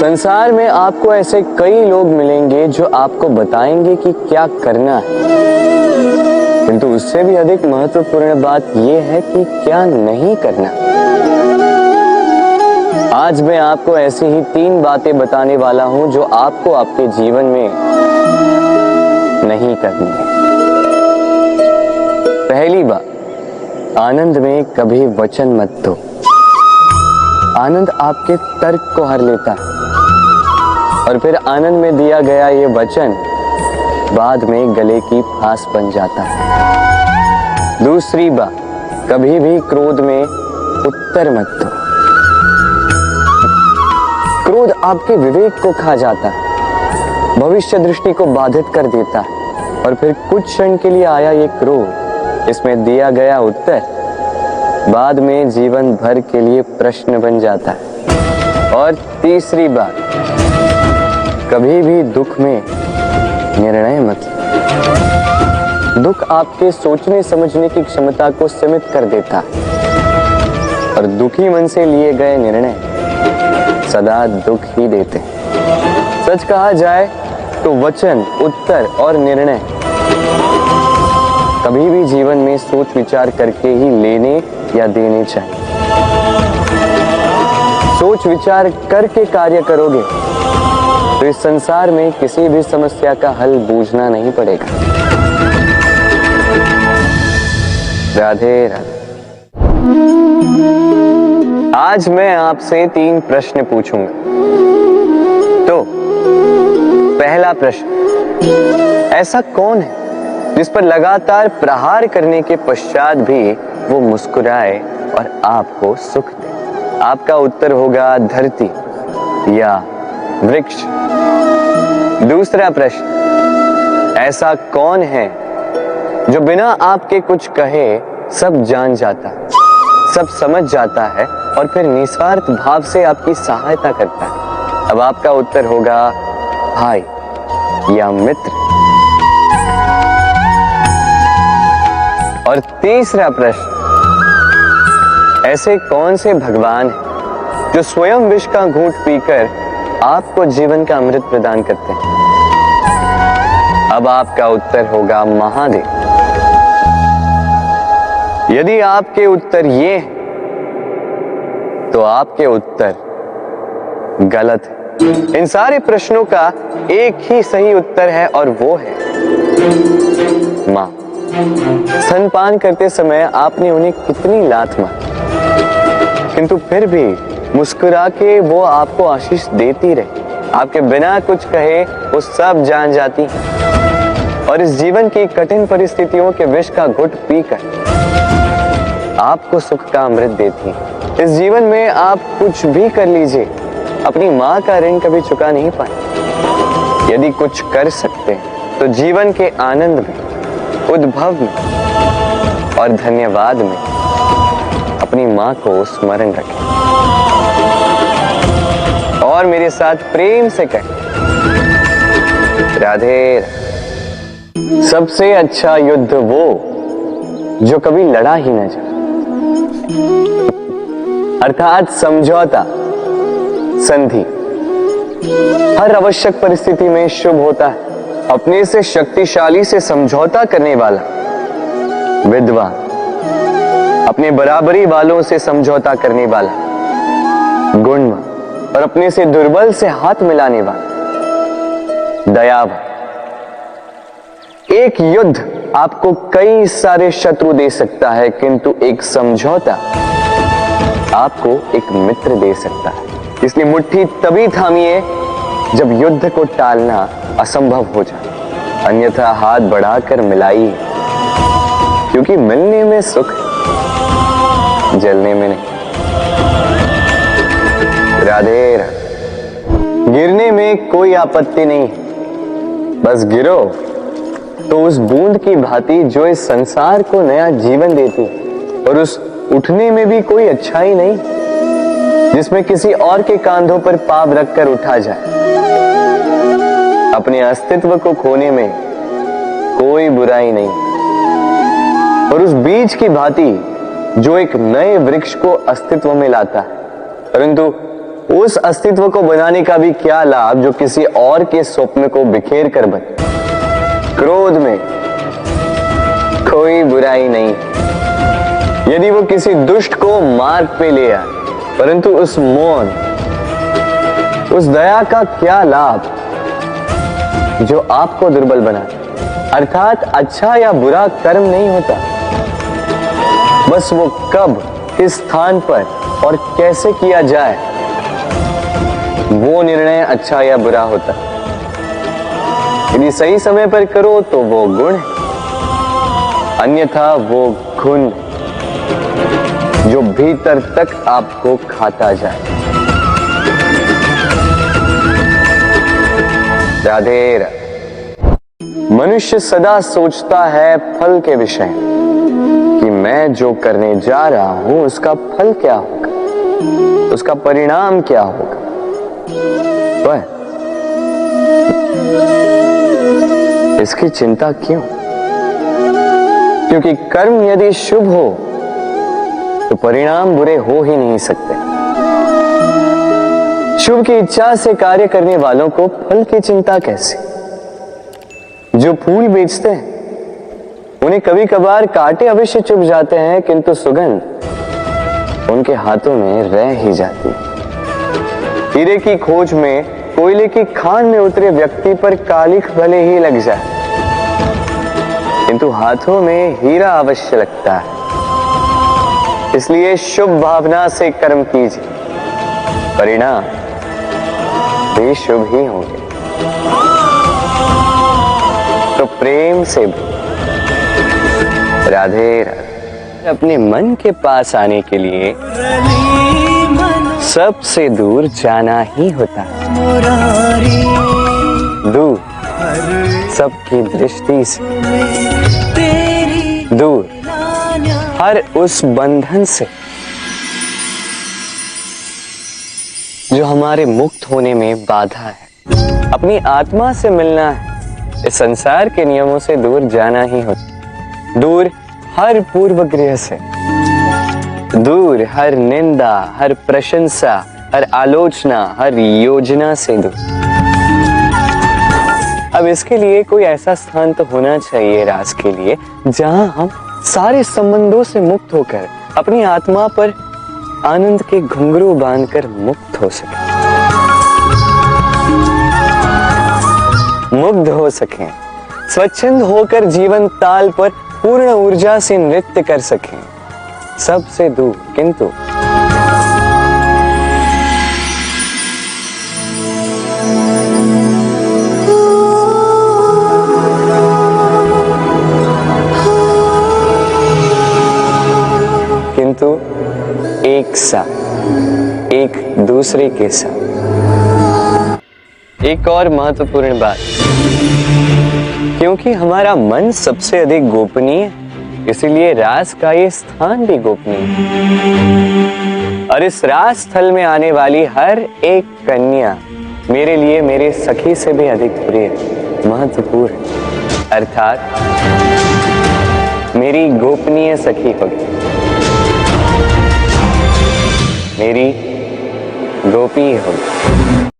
संसार में आपको ऐसे कई लोग मिलेंगे जो आपको बताएंगे कि क्या करना है, किंतु उससे भी अधिक महत्वपूर्ण बात यह है कि क्या नहीं करना। आज मैं आपको ऐसी ही 3 बातें बताने वाला हूं जो आपको आपके जीवन में नहीं करनी है। पहली बात, आनंद में कभी वचन मत दो। आनंद आपके तर्क को हर लेता है और फिर आनंद में दिया गया ये वचन बाद में गले की फांस बन जाता है। दूसरी बात, कभी भी क्रोध में उत्तर मत दो। क्रोध आपके विवेक को खा जाता है, भविष्य दृष्टि को बाधित कर देता है और फिर कुछ क्षण के लिए आया ये क्रोध, इसमें दिया गया उत्तर बाद में जीवन भर के लिए प्रश्न बन जाता है। और तीसरी बात, कभी भी दुख में निर्णय मत लो। दुख आपके सोचने समझने की क्षमता को सीमित कर देता है और दुखी मन से लिए गए निर्णय सदा दुख ही देते हैं। सच कहा जाए तो वचन, उत्तर और निर्णय कभी भी जीवन में सोच विचार करके ही लेने या देने चाहिए। सोच विचार करके कार्य करोगे तो इस संसार में किसी भी समस्या का हल बूझना नहीं पड़ेगा। राधे राधे। आज मैं आपसे 3 प्रश्न पूछूंगा। तो पहला प्रश्न, ऐसा कौन है जिस पर लगातार प्रहार करने के पश्चात भी वो मुस्कुराए और आपको सुख दे? आपका उत्तर होगा धरती या वृक्ष। दूसरा प्रश्न, ऐसा कौन है जो बिना आपके कुछ कहे सब जान जाता, सब समझ जाता है और फिर निस्वार्थ भाव से आपकी सहायता करता है? अब आपका उत्तर होगा भाई या मित्र। और तीसरा प्रश्न, ऐसे कौन से भगवान हैं जो स्वयं विष का घूंट पीकर आपको जीवन का अमृत प्रदान करते हैं? अब आपका उत्तर होगा महादेव। यदि आपके उत्तर ये हैं, तो आपके उत्तर गलत है। इन सारे प्रश्नों का एक ही सही उत्तर है और वो है मां। स्तनपान करते समय आपने उन्हें कितनी लात मारी, किंतु फिर भी मुस्कुरा के वो आपको आशीष देती रही। आपके बिना कुछ कहे वो सब जान जाती और इस जीवन की कठिन परिस्थितियों के विष का घुट पीकर आपको सुख का अमृत देती है। इस जीवन में आप कुछ भी कर लीजिए, अपनी मां का ऋण कभी चुका नहीं पाए। यदि कुछ कर सकते हैं तो जीवन के आनंद में, उद्भव में और धन्यवाद में अपनी मां को स्मरण रखें और मेरे साथ प्रेम से कहें राधे। सबसे अच्छा युद्ध वो जो कभी लड़ा ही न जाए, अर्थात समझौता, संधि हर आवश्यक परिस्थिति में शुभ होता है। अपने से शक्तिशाली से समझौता करने वाला विद्वान, अपने बराबरी वालों से समझौता करने वाला गुणवान और अपने से दुर्बल से हाथ मिलाने वाला दयावान। एक युद्ध आपको कई सारे शत्रु दे सकता है, किंतु एक समझौता आपको एक मित्र दे सकता है। इसलिए मुट्ठी तभी थामिए जब युद्ध को टालना असंभव हो जाए, अन्यथा हाथ बढ़ाकर मिलाइए, क्योंकि मिलने में सुख है, जलने में नहीं। राधे राधे। गिरने में कोई आपत्ति नहीं है, बस गिरो तो उस बूंद की भांति जो इस संसार को नया जीवन देती है, और उस उठने में भी कोई अच्छाई नहीं जिसमें किसी और के कांधों पर पाप रखकर उठा जाए। अपने अस्तित्व को खोने में कोई बुराई नहीं, और उस बीज की भांति जो एक नए वृक्ष को अस्तित्व में लाता है, परंतु उस अस्तित्व को बनाने का भी क्या लाभ जो किसी और के स्वप्न को बिखेर कर बने। क्रोध में कोई बुराई नहीं। यदि वो किसी दुष्ट को मार्ग पे ले आए, परंतु उस मौन, उस दया का क्या लाभ जो आपको दुर्बल बना। अर्थात अच्छा या बुरा कर्म नहीं होता, बस वो कब, किस स्थान पर और कैसे किया जाए, वो निर्णय अच्छा या बुरा होता। यदि सही समय पर करो तो वो गुण है, अन्यथा वो घुन जो भीतर तक आपको खाता जाए। राधे राधे। मनुष्य सदा सोचता है फल के विषय कि मैं जो करने जा रहा हूं उसका फल क्या होगा, उसका परिणाम क्या होगा। पर इसकी चिंता क्यों? क्योंकि कर्म यदि शुभ हो तो परिणाम बुरे हो ही नहीं सकते। शुभ की इच्छा से कार्य करने वालों को फल की चिंता कैसी? जो फूल बेचते हैं उन्हें कभी कभार कांटे अवश्य चुभ जाते हैं, किंतु सुगंध उनके हाथों में रह ही जाती है। हीरे की खोज में कोयले की खान में उतरे व्यक्ति पर कालिख भले ही लग जाए, किंतु हाथों में हीरा अवश्य लगता है। इसलिए शुभ भावना से कर्म कीजिए, परिणाम भी शुभ ही होंगे। तो प्रेम से राधे राधे। अपने मन के पास आने के लिए सबसे दूर जाना ही होता है। दूर सबकी दृष्टि से, दूर हर उस बंधन से जो हमारे मुक्त होने में बाधा है। अपनी आत्मा से मिलना है, इस संसार के नियमों से दूर जाना ही होता। दूर हर पूर्वग्रह से, दूर हर निंदा, हर प्रशंसा, हर आलोचना, हर योजना से दूर। अब इसके लिए कोई ऐसा स्थान तो होना चाहिए रास के लिए जहां हम सारे संबंधों से मुक्त होकर अपनी आत्मा पर आनंद के घुंघरू बांधकर मुक्त हो सके, मुग्ध हो सकें, स्वच्छंद होकर जीवन ताल पर पूर्ण ऊर्जा से नृत्य कर सकें, सबसे दूर। किंतु एक साथ, एक दूसरे के साथ। एक और महत्वपूर्ण बात, क्योंकि हमारा मन सबसे अधिक गोपनीय है, इसीलिए रास का ये स्थान भी गोपनीय है। और इस रास स्थल में आने वाली हर एक कन्या मेरे लिए मेरे सखी से भी अधिक प्रिय, महत्वपूर्ण, अर्थात मेरी गोपनीय सखी होगी, मेरी गोपी होगी।